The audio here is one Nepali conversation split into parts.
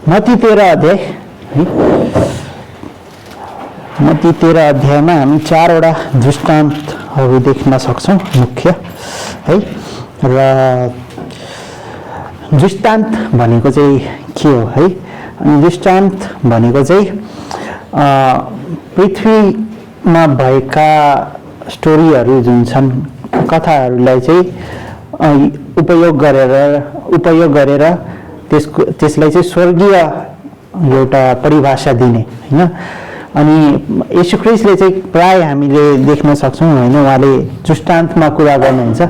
मत्ती 13 अध्याय है, मत्ती 13 अध्यायमा हामी 4 वटा दृष्टान्तहरू देख्न सक्छौँ मुख्य है। र दृष्टान्त भनेको चाहिँ के हो है? अनि दृष्टान्त भनेको चाहिँ पृथ्वीमा भएका स्टोरीहरू जुन छन्, कथाहरूलाई चाहिँ उपयोग गरेर त्यसलाई चाहिँ स्वर्गीय एउटा परिभाषा दिने हैन। अनि येशू ख्रीष्टले चाहिँ प्राय हामीले देख्न सक्छौँ हैन, उहाँले दृष्टान्तमा कुरा गर्नुहुन्छ।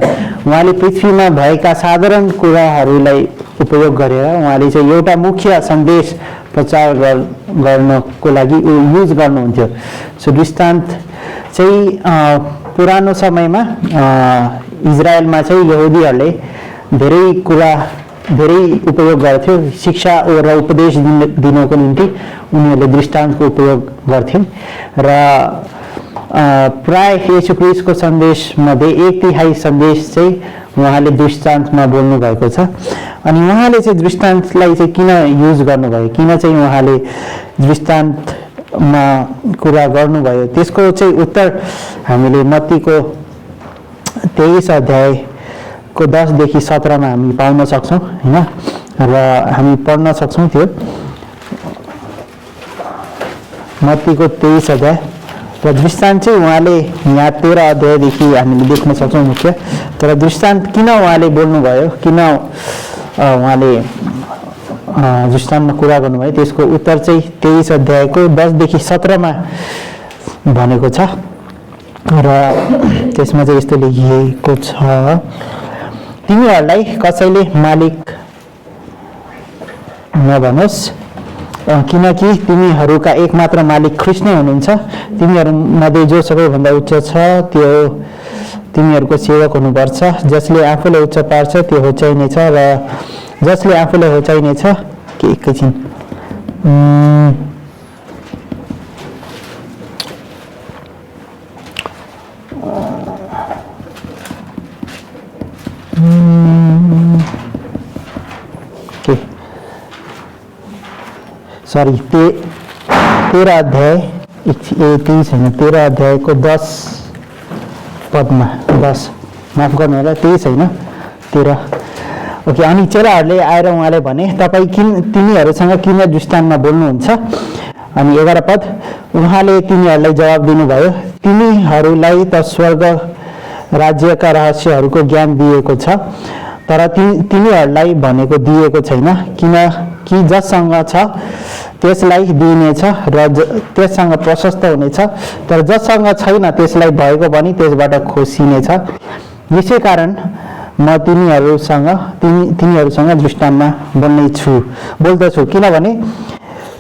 उहाँले पृथ्वीमा भएका साधारण कुराहरूलाई उपयोग गरेर उहाँले चाहिँ एउटा मुख्य सन्देश प्रचार गर्नको लागि युज गर्नुहुन्थ्यो। सो दृष्टान्त चाहिँ पुरानो समयमा इजरायलमा चाहिँ यहुदीहरूले धेरै उपयोग गर्थ्यो। शिक्षा र उपदेश दिनको निम्ति उनीहरूले दृष्टान्तको उपयोग गर्थे र प्राय येशू ख्रीष्टको सन्देशमध्ये 1/3 सन्देश चाहिँ उहाँले दृष्टान्तमा बोल्नु भएको छ। अनि उहाँले चाहिँ दृष्टान्तलाई चाहिँ किन युज गर्नुभयो, किन चाहिँ उहाँले दृष्टान्तमा कुरा गर्नुभयो, त्यसको चाहिँ उत्तर हामीले मत्तीको 23 अध्यायको 10 देखि 17 मा हामी पाउन सक्छौँ हैन। र हामी पढ्न सक्छौँ त्यो मत्तीको 23 अध्याय। र दृष्टान्त चाहिँ उहाँले यहाँ 13 अध्यायदेखि हामीले देख्न सक्छौँ मुख्य। तर दृष्टान्त किन उहाँले बोल्नुभयो, किन उहाँले दृष्टान्तमा कुरा गर्नुभयो, त्यसको उत्तर चाहिँ 23 अध्यायको 10 देखि 17 मा भनेको छ। र त्यसमा चाहिँ यस्तो लेखिएको छ, तिमीहरूलाई कसैले मालिक नभनोस्, किनकि तिमीहरूका एकमात्र मालिक ख्रीष्ट नै हुनुहुन्छ। तिमीहरूमध्ये जो सबैभन्दा उच्च छ त्यो तिमीहरूको सेवक हुनुपर्छ। जसले आफूलाई उच्च पार्छ त्यो होचाइनेछ, र जसले आफूलाई होचाइनेछ के एकैछिन सरी 13 अध्याय 30 हैन, 13 अध्यायको 10 पदमा 10 माफ गर्नु होला, 23 हैन 13। ओके। अनि चेलाहरूले आएर उहाँले भने, तपाईँ तिमीहरूसँग किन दृष्टान्तमा बोल्नुहुन्छ? अनि 11 पद, उहाँले तिनीहरूलाई जवाब दिनुभयो, तिमीहरूलाई त स्वर्ग राज्यका रहस्यहरूको ज्ञान दिएको छ, तर तिमीहरूलाई भनेको दिएको छैन। किनकि जससँग छ त्यसलाई दिइनेछ र त्यससँग प्रशस्त हुनेछ, तर जससँग छैन त्यसलाई भएको पनि त्यसबाट खोसिनेछ। यसै कारण म तिमीहरूसँग दृष्टान्तमा बोल्दछु, किनभने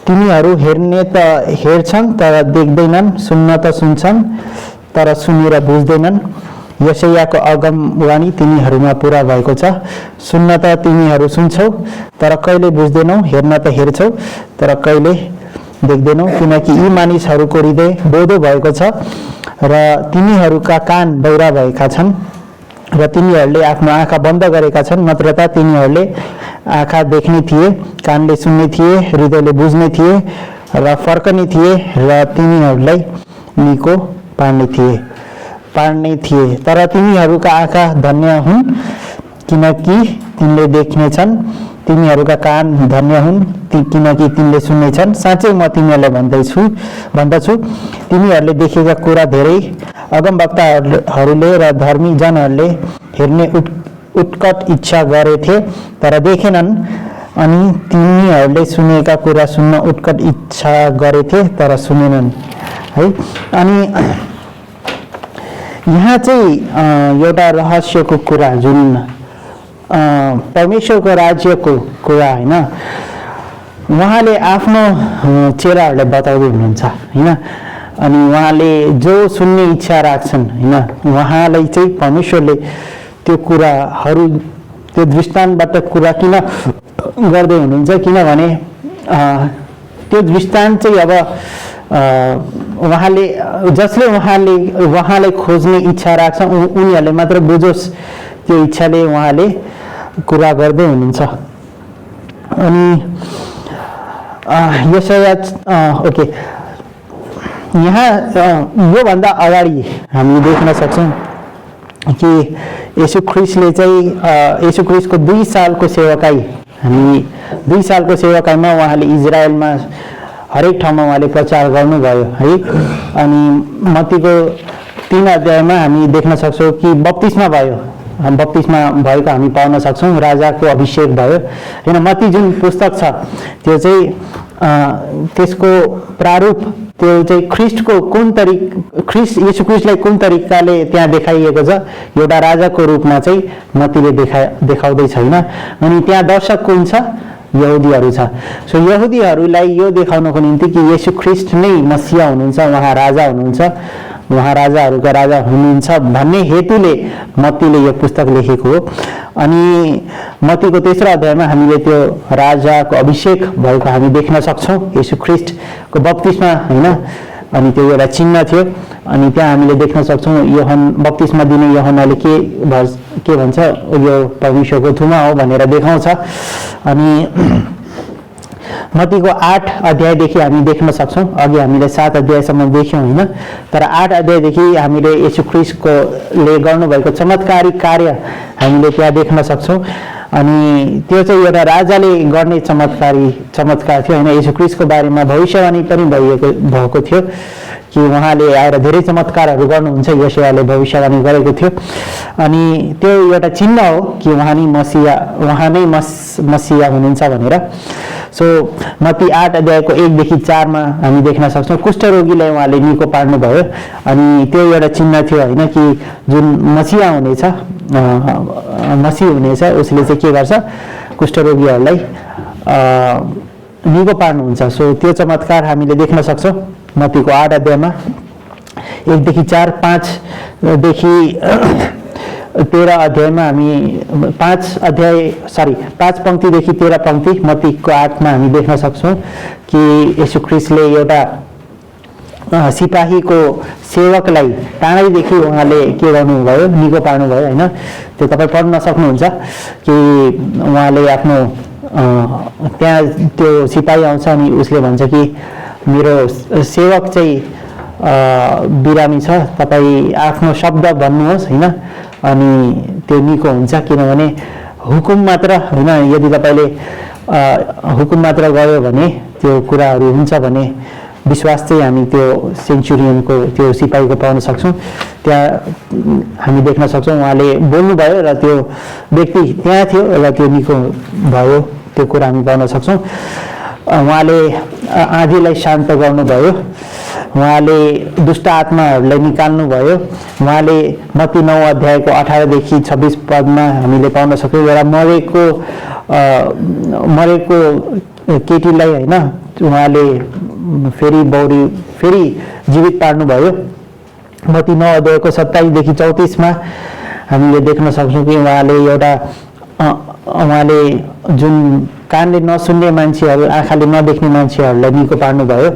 तिमीहरू हेर्ने त हेर्छन् तर देख्दैनन्, सुन्न त सुन्छन् तर सुनेर बुझ्दैनन्। यशायाको अगमवाणी तिमीहरूमा पुरा भएको छ, सुन्न त तिमीहरू सुन्छौ तर कहिले बुझ्दैनौ, हेर्न त हेर्छौ तर कहिले देख्दैनौ। किनकि यी मानिसहरूको हृदय बोधो भएको छ र तिनीहरूका कान बौरा भएका छन्, र तिनीहरूले आफ्नो आँखा बन्द गरेका छन्। नत्र त तिनीहरूले आँखा देख्ने थिए, कानले सुन्ने थिए, हृदयले बुझ्ने थिए र फर्कने थिए, र तिनीहरूलाई निको पार्ने थिए। तर तिमीहरूका आँखा धन्य हुन्, किनकि तिनले देख्नेछन्, तिमीहरूका कान धन्य हुन्, किनकि तिनले सुन्नेछन्। साँच्चै म तिमीहरूलाई भन्दछु, तिमीहरूले देखेका कुरा धेरै अगमवक्ताहरूले र धर्मी जनहरूले हेर्ने उत्कट इच्छा गरेथे तर देखेनन्, अनि तिनीहरूले सुनेका कुरा सुन्न उत्कट इच्छा गरेथे तर सुनेनन् है। अनि यहाँ चाहिँ एउटा रहस्यको कुरा, जुन परमेश्वरको राज्यको कुरा हैन, उहाँले आफ्नो चेलाहरूलाई बताउँदै हुनुहुन्छ हैन। अनि उहाँले जो सुन्ने इच्छा राख्छन् हैन, उहाँलाई चाहिँ परमेश्वरले त्यो कुराहरू, त्यो दृष्टान्तबाट कुरा किन गर्दै हुनुहुन्छ, किनभने त्यो दृष्टान्त चाहिँ अब जसले उहाँले खोज्ने इच्छा राख्छ उनीहरूले मात्र बुझोस्, त्यो इच्छाले उहाँले कुरा गर्दै हुनुहुन्छ। अनि यशाया ओके, यहाँ योभन्दा अगाडि हामी देख्न सक्छौँ कि येशू ख्रिस्टले चाहिँ येशू ख्रिस्टको 2 सालको सेवाकाई, हामी 2 सालको सेवाकाईमा उहाँले इजरायलमा हरेक ठाउँमा उहाँले प्रचार गर्नुभयो है। अनि मत्तीको 3 अध्यायमा हामी देख्न सक्छौँ कि बप्तिस्मा भयो, बप्तिस्मा भएको हामी पाउन सक्छौँ, राजाको अभिषेक भयो हैन। मत्ती जुन पुस्तक छ त्यो चाहिँ त्यसको प्रारूप त्यो चाहिँ ख्रिस्टको कुन ख्रिस्ट येशू ख्रिस्टलाई कुन तरिकाले त्यहाँ देखाइएको छ, एउटा राजाको रूपमा चाहिँ मत्तीले देखाउँदै छैन। अनि त्यहाँ दर्शक कुन छ, यहुदीहरू छ। सो यहुदीहरूलाई यो देखाउनको निम्ति कि येशू ख्रिस्ट नै मसिहा हुनुहुन्छ, उहाँ राजा हुनुहुन्छ, उहाँ राजाहरूका राजा हुनुहुन्छ भन्ने हेतुले मत्तीले यो पुस्तक लेखेको हो। अनि मत्तीको 3 अध्यायमा हामीले त्यो राजाको अभिषेक भएको हामी देख्न सक्छौँ, येशू ख्रिस्टको बप्तिस्मा हैन। अनि त्यो एउटा चिन्ह थियो। अनि त्यहाँ हामीले देख्न सक्छौँ बप्तिस्मा दिने यूहन्नाले के भन्छ, यो परमेश्वरको थुमा हो भनेर देखाउँछ। अनि मत्तीको 8 अध्यायदेखि हामी देख्न सक्छौँ, अघि हामीले 7 अध्यायसम्म देख्यौँ हैन, तर 8 अध्यायदेखि हामीले येशू ख्रिस्टले गर्नुभएको चमत्कारिक कार्य हामीले त्यहाँ देख्न सक्छौँ। अनि त्यो चाहिँ एउटा राजाले गर्ने चमत्कार थियो हैन। येशू ख्रिस्टको बारेमा भविष्यवाणी पनि भएको थियो कि उहाँले आएर धेरै चमत्कारहरू गर्नुहुन्छ, यशायाले भविष्यवाणी गरेको थियो। अनि त्यो एउटा चिन्ह हो कि उहाँ नै मसिहा हुनुहुन्छ भनेर। सो मत्ती 8 अध्यायको 1 देखि 4 मा हामी देख्न सक्छौँ कुष्ठरोगीलाई उहाँले निको पार्नुभयो। अनि त्यो एउटा चिन्ह थियो हैन कि जुन मसिहा हुनेछ, मसीह हुनेछ, उसले चाहिँ के गर्छ, कुष्ठरोगीहरूलाई निको पार्नुहुन्छ। सो त्यो चमत्कार हामीले देख्न सक्छौँ मत्तीको 8 अध्यायमा 1 देखि 4, 5 देखि 13 अध्यायमा हामी 5 पङ्क्तिदेखि 13 पङ्क्ति मत्तीको 8 मा हामी देख्न सक्छौँ कि येशू ख्रिस्टले एउटा सिपाहीको सेवकलाई टाढैदेखि उहाँले के गर्नुभयो, निको पार्नुभयो हैन। त्यो तपाईँ पढ्न सक्नुहुन्छ कि उहाँले आफ्नो त्यहाँ त्यो सिपाही आउँछ अनि उसले भन्छ कि मेरो सेवक चाहिँ बिरामी छ, तपाईँ आफ्नो शब्द भन्नुहोस् हैन, अनि त्यो निको हुन्छ। किनभने हुकुम मात्र हैन, यदि तपाईँले हुकुम मात्र गर्यो भने त्यो कुराहरू हुन्छ भने विश्वास चाहिँ हामी त्यो सेन्चुरियनको त्यो सिपाहीको पाउन सक्छौँ। त्यहाँ हामी देख्न सक्छौँ उहाँले बोल्नुभयो र त्यो व्यक्ति त्यहाँ थियो र त्यो निको भयो, त्यो कुरा हामी पाउन सक्छौँ। उहाँले आँधीलाई शान्त गर्नुभयो, उहाँले दुष्ट आत्माहरूलाई निकाल्नुभयो। उहाँले मत्ती 9 अध्यायको 18 देखि 26 पदमा हामीले पाउन सक्छौँ एउटा मरेको केटीलाई हैन उहाँले फेरि जीवित पार्नुभयो। मत्ती 9 अध्यायको 27 देखि 34 मा हामीले देख्न सक्छौँ कि उहाँले जुन कानले नसुन्ने मान्छेहरू, आँखाले नदेख्ने मान्छेहरूलाई निको पार्नुभयो।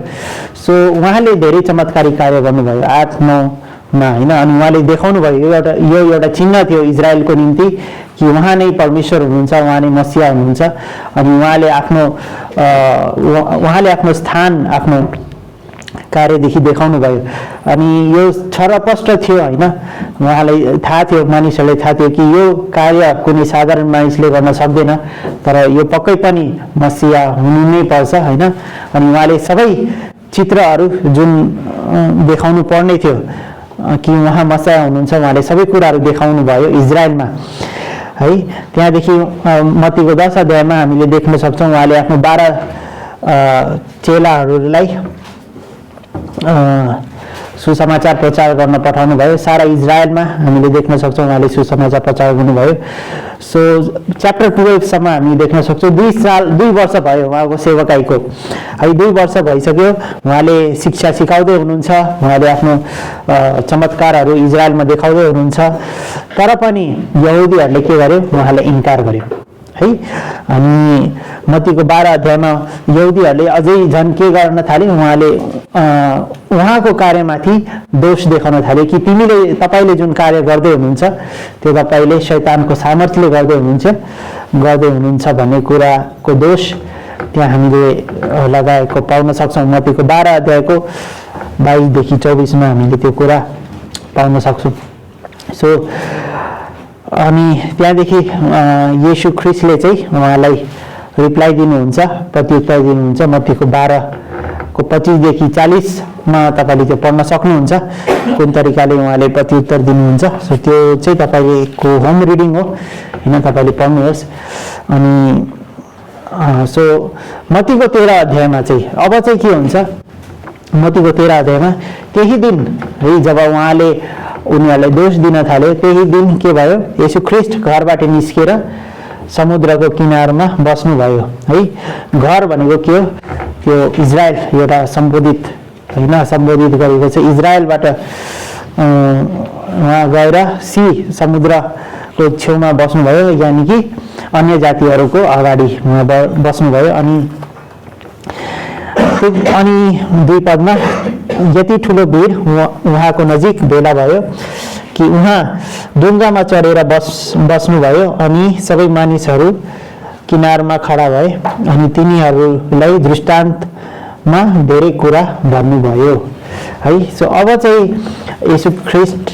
सो उहाँले धेरै चमत्कारी कार्य गर्नुभयो 8-9 मा हैन। अनि उहाँले देखाउनु भयो यो एउटा चिन्ह थियो इजरायलको निम्ति कि उहाँ नै परमेश्वर हुनुहुन्छ, उहाँ नै मसिहा हुनुहुन्छ। अनि उहाँले आफ्नो स्थान, आफ्नो कार्यदेखि देखाउनु भयो। अनि यो छरपष्ट थियो हैन, उहाँलाई थाहा थियो, मानिसहरूलाई थाहा थियो कि यो कार्य कुनै साधारण मानिसले गर्न सक्दैन, तर यो पक्कै पनि मसिहा हुनु नै पर्छ हैन। अनि उहाँले सबै चित्रहरू जुन देखाउनु पर्ने थियो कि उहाँ मसिहा हुनुहुन्छ, उहाँले सबै कुराहरू देखाउनु भयो इजरायलमा है। त्यहाँदेखि मत्तीको 10 अध्यायमा हामीले देख्न सक्छौँ उहाँले आफ्नो 12 चेलाहरूलाई सुसमाचार प्रचार गर्न पठाउनु भयो। सारा इजरायलमा हामीले देख्न सक्छौँ उहाँले सुसमाचार प्रचार गर्नुभयो। सो च्याप्टर 12 सम्म हामी देख्न सक्छौँ 2 वर्ष भयो उहाँको सेवकाईको है। 2 वर्ष भइसक्यो, उहाँले शिक्षा सिकाउँदै हुनुहुन्छ, उहाँले आफ्नो चमत्कारहरू इजरायलमा देखाउँदै हुनुहुन्छ। तर पनि यहुदीहरूले के गर्यो, उहाँलाई इन्कार गर्यो है। अनि मत्तीको 12 अध्यायमा यहुदीहरूले अझै झन् के गर्न थाले, उहाँले उहाँको कार्यमाथि दोष देखाउन थाले कि तपाईले जुन कार्य गर्दै हुनुहुन्छ त्यो तपाईले शैतानको सामर्थ्यले गर्दै हुनुहुन्छ भन्ने कुराको दोष त्यहाँ हामीले लगाएको पाउन सक्छौँ। मत्तीको 12 अध्यायको 22 देखि 24 मा हामीले त्यो कुरा पाउन सक्छौँ। सो अनि त्यहाँदेखि येशू ख्रीष्टले चाहिँ उहाँलाई रिप्लाई दिनुहुन्छ, प्रत्युत्तर दिनुहुन्छ। मत्तीको 12 को 25 देखि 40 मा तपाईले त्यो पढ्न सक्नुहुन्छ कुन तरिकाले उहाँले प्रत्युत्तर दिनुहुन्छ। सो त्यो चाहिँ तपाईको होम रिडिङ हो हैन, तपाईले पढ्नुहोस्। अनि सो मत्तीको 13 अध्यायमा चाहिँ अब चाहिँ के हुन्छ, मत्तीको 13 अध्यायमा त्यही दिन है जब उहाँले उनीहरूलाई दोष दिन थाले, त्यही दिन के भयो, येशू ख्रीष्ट घरबाट निस्केर समुद्रको किनारमा बस्नुभयो है। घर भनेको के हो, त्यो इजरायल एउटा सम्बोधित हैन, सम्बोधित गरेको छ। इजरायलबाट उहाँ गएर समुद्रको छेउमा बस्नुभयो, यानि कि अन्य जातिहरूको अगाडि उहाँ बस्नुभयो। अनि 2 पदमा यति ठुलो भिड उहाँको नजिक भेला भयो कि उहाँ डुङ्गामा चढेर बस्नुभयो अनि सबै मानिसहरू किनारमा खडा भए अनि तिनीहरूलाई दृष्टान्तमा धेरै कुरा भन्नुभयो है। सो अब चाहिँ येशू ख्रीष्ट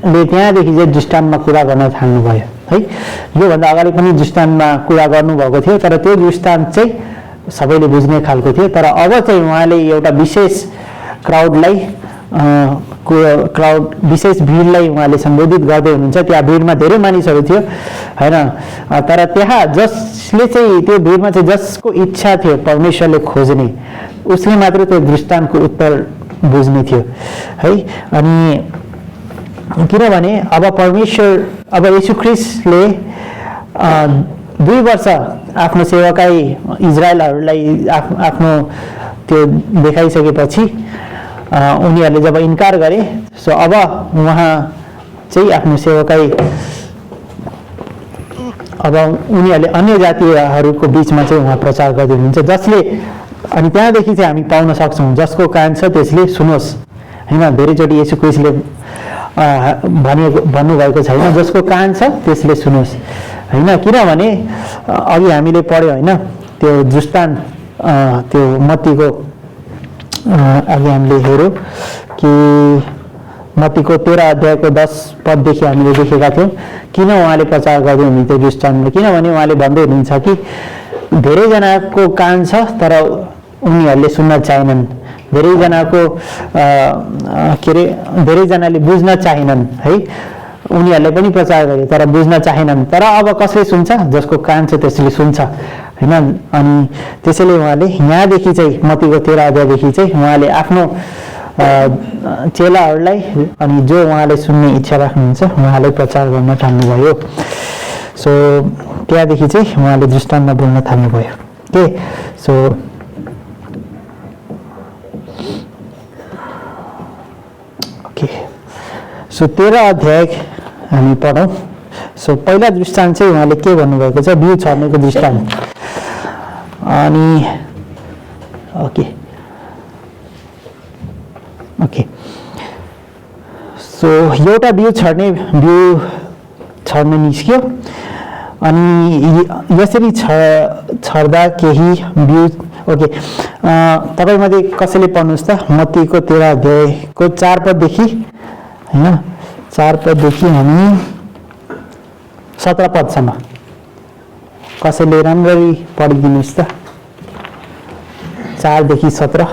ले त्यहाँदेखि चाहिँ दृष्टान्तमा कुरा गर्न थाल्नुभयो है। योभन्दा अगाडि पनि दृष्टान्तमा कुरा गर्नुभएको थियो, तर त्यो दृष्टान्त चाहिँ सबैले बुझ्ने खालको थियो। तर अब चाहिँ उहाँले एउटा विशेष विशेष भिडलाई उहाँले सम्बोधित गर्दै हुनुहुन्छ। त्यहाँ भिडमा धेरै मानिसहरू थियो हैन, तर त्यहाँ जसले चाहिँ त्यो भिडमा चाहिँ जसको इच्छा थियो परमेश्वरले खोज्ने, उसले मात्र त्यो दृष्टान्तको उत्तर बुझ्ने थियो है। अनि किनभने अब येशू ख्रीष्टले 2 वर्ष आफ्नो सेवकाई इजरायलहरूलाई आफ्नो त्यो देखाइसकेपछि उनीहरूले जब इन्कार गरे, सो अब उहाँ चाहिँ आफ्नो सेवकाई अब उनीहरूले अन्य जातिहरूको बीचमा चाहिँ उहाँ प्रचार गर्दै हुनुहुन्छ, जसले अनि त्यहाँदेखि चाहिँ हामी पाउन सक्छौँ जसको कान छ त्यसले सुनोस् हैन। धेरैचोटि येशू ख्रीष्टले भन्नुभएको छैन जसको कान छ त्यसले सुनोस् हैन। किनभने अघि हामीले पढ्यो हैन, त्यो दृष्टान्त त्यो मत्तीको अघि हामीले हेर्यौँ कि मत्तीको 13 अध्यायको 10 पददेखि हामीले देखेका थियौँ किन उहाँले प्रचार गर्दै हुनुहुन्थ्यो दृष्टान्तमा। किनभने उहाँले भन्दै हुनुहुन्छ कि धेरैजनाको कान छ तर उनीहरूले सुन्न चाहेनन्, धेरैजनाले बुझ्न चाहेनन् है। उनीहरूले पनि प्रचार गरे तर बुझ्न चाहेनन्, तर अब कसले सुन्छ, जसको कान छ त्यसले सुन्छ हैन। अनि त्यसैले उहाँले यहाँदेखि चाहिँ मत्तीको 13 अध्यायदेखि चाहिँ उहाँले आफ्नो चेलाहरूलाई अनि जो उहाँले सुन्ने इच्छा राख्नुहुन्छ उहाँलाई प्रचार गर्न थाल्नुभयो। सो त्यहाँदेखि चाहिँ उहाँले दृष्टान्तमा बोल्न थाल्नुभयो के। सो 13 अध्याय हामी पढौँ। सो पहिला दृष्टान्त चाहिँ उहाँले के भन्नुभएको छ, बिउ छर्नेको दृष्टान्त। अनि ओके सो एउटा बिउ छर्ने निस्क्यो अनि यसरी छर्दा केही बिउ ओके तपाईमध्ये कसैले पढ्नुहोस् त मत्तीको 13 अध्यायको 4 पददेखि हैन, 4 पददेखि हामी 17 पदसम्म कसैले राम्ररी पढिदिनुहोस् त। 4 देखि 17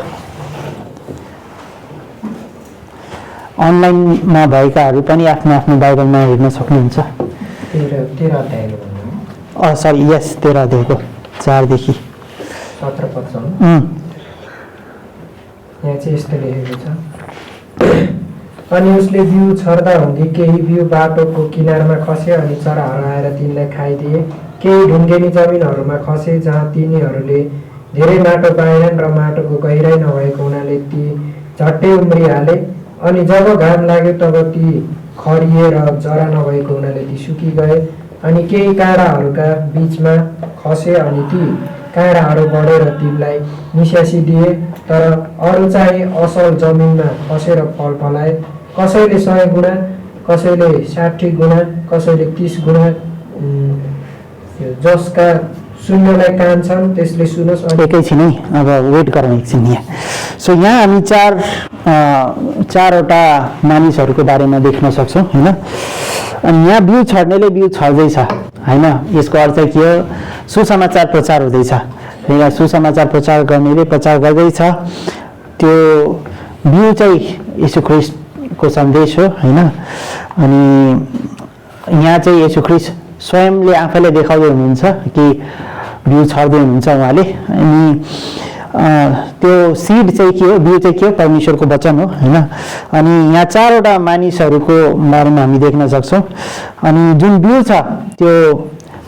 अनलाइनमा भएकाहरू पनि आफ्नो आफ्नो बाइबलमा हेर्न सक्नुहुन्छ। 13 अध्यायको भन्नु सरी यस 13 अध्यायको 4 देखि 17 पदसम्म यहाँ चाहिँ यस्तो लेखेको छ। अनि उसले बिउ छर्दा हुँदी केही बिउ बाटोको किनारमा खसे अनि चराहरू आएर तिनलाई खाइदिए। केही ढुङ्गेनी जमिनहरूमा खसे जहाँ तिनीहरूले धेरै माटो पाएनन् र माटोको गहिराई नभएको हुनाले ती झट्टै उम्रिहाले। अनि जब घाम लाग्यो तब ती खरिए र जरा नभएको हुनाले ती सुकी गए। अनि केही काँडाहरूका बीचमा खसे अनि ती काँडाहरू बढेर तिनलाई निस्यासी दिए। तर अरू चाहिँ असल जमिनमा खसेर फल फलाए, कसैले 100 गुणा, कसैले 60 गुणा, कसैले 30 गुणा। जसका सुन्नलाई कान छन् त्यसले सुनोस्। एकैछिन है, अब वेट गरौँ एकछिन यहाँ। सो यहाँ हामी चारवटा मानिसहरूको बारेमा देख्न सक्छौँ होइन। अनि यहाँ बिउ छर्नेले बिउ छर्दैछ होइन। यसको अर्थ के हो? सुसमाचार प्रचार हुँदैछ। यहाँ सुसमाचार प्रचार गर्नेले प्रचार गर्दैछ। त्यो बिउ चाहिँ यीशु ख्रीष्टको सन्देश हो होइन। अनि यहाँ चाहिँ यीशु ख्रीष्ट स्वयंले आफैले देखाउँदै हुनुहुन्छ कि बिउ छर्दै हुनुहुन्छ उहाँले। अनि त्यो सिड चाहिँ के हो? बिउ चाहिँ के हो? परमेश्वरको वचन हो होइन। अनि यहाँ चारवटा मानिसहरूको बारेमा हामी देख्न सक्छौँ। अनि जुन बिउ छ त्यो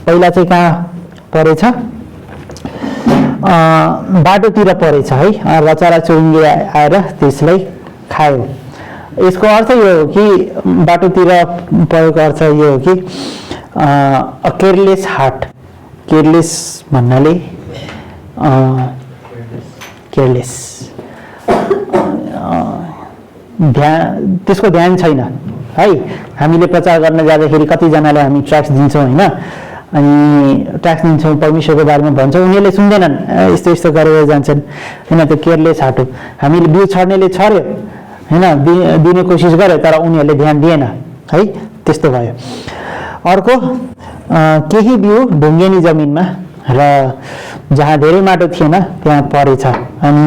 पहिला चाहिँ कहाँ परेछ? बाटोतिर परेछ है। रचरा चुरुङ्गी आएर त्यसलाई खायो। यसको अर्थ यो हो कि बाटोतिर परेको अर्थ यो हो कि केयरलेस हार्ट। केयरलेस भन्नाले केयरलेस त्यसको ध्यान छैन है। हामीले प्रचार गर्न जाँदाखेरि कतिजनालाई हामी ट्याक्स दिन्छौँ होइन। अनि ट्याक्स दिन्छौँ, परमेश्वरको बारेमा भन्छौँ, उनीहरूले सुन्दैनन्, यस्तो यस्तो गरेर जान्छन् होइन। त्यो केयरलेस हार्ट हो। हामीले बिउ छर्नेले छर्यो होइन, दिने कोसिस गर्यो तर उनीहरूले ध्यान दिएन है, त्यस्तो भयो। अर्को केही बिउ ढुङ्गेनी जमिनमा र जहाँ धेरै माटो थिएन त्यहाँ परेछ। अनि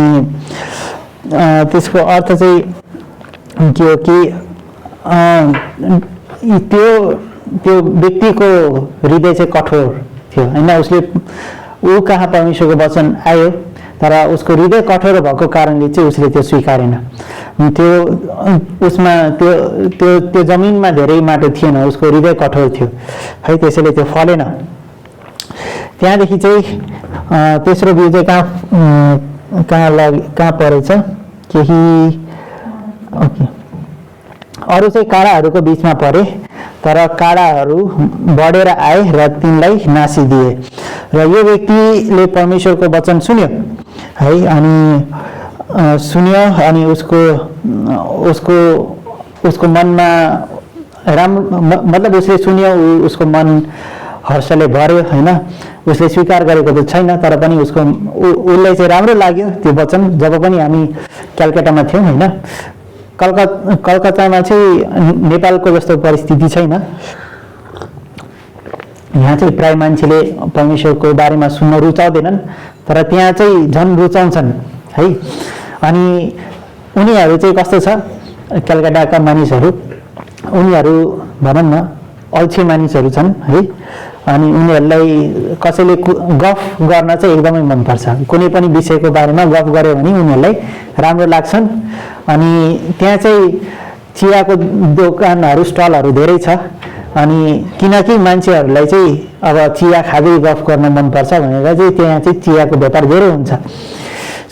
त्यसको अर्थ चाहिँ के हो कि त्यो व्यक्तिको हृदय चाहिँ कठोर थियो होइन। उसले ऊ कहाँ परमेश्वरको वचन आयो तर उसको हृदय कठोर भएको कारणले चाहिँ उसले त्यो स्वीकारेन। त्यो उसमा त्यो जमिनमा धेरै माटो थिएन, उसको हृदय कठोर थियो है, त्यसैले त्यो फलेन। त्यहाँदेखि चाहिँ तेस्रो बिउ चाहिँ कहाँ परेछ? केही ओके, अरू चाहिँ काँडाहरूको बिचमा परे तर काँडाहरू बढेर आए र तिनलाई नासिदिए। र यो व्यक्तिले परमेश्वरको वचन सुन्यो है। अनि सुन्यो अनि उसको मनमा राम्रो मतलब उसले सुन्यो, उसको मन हर्षले भर्यो होइन। उसले स्वीकार गरेको त छैन तर पनि उसलाई चाहिँ राम्रो लाग्यो त्यो वचन। जब पनि हामी कलकत्तामा थियौँ होइन, कलकत्तामा चाहिँ नेपालको जस्तो परिस्थिति छैन। यहाँ चाहिँ प्राय मान्छेले परमेश्वरको बारेमा सुन्न रुचाउँदैनन् तर त्यहाँ चाहिँ झन् रुचाउँछन् है। अनि उनीहरू चाहिँ कस्तो छ कलकत्ताका मानिसहरू, उनीहरू भनौँ न अल्छे मानिसहरू छन् है। अनि उनीहरूलाई कसैले गफ गर्न चाहिँ एकदमै मनपर्छ। कुनै पनि विषयको बारेमा गफ गर्यो भने उनीहरूलाई राम्रो लाग्छन्। अनि त्यहाँ चाहिँ चियाको दोकानहरू स्टलहरू धेरै छ। अनि किनकि मान्छेहरूलाई चाहिँ अब चिया खाँदै गफ गर्न मनपर्छ भनेर चाहिँ त्यहाँ चाहिँ चियाको व्यापार धेरै हुन्छ।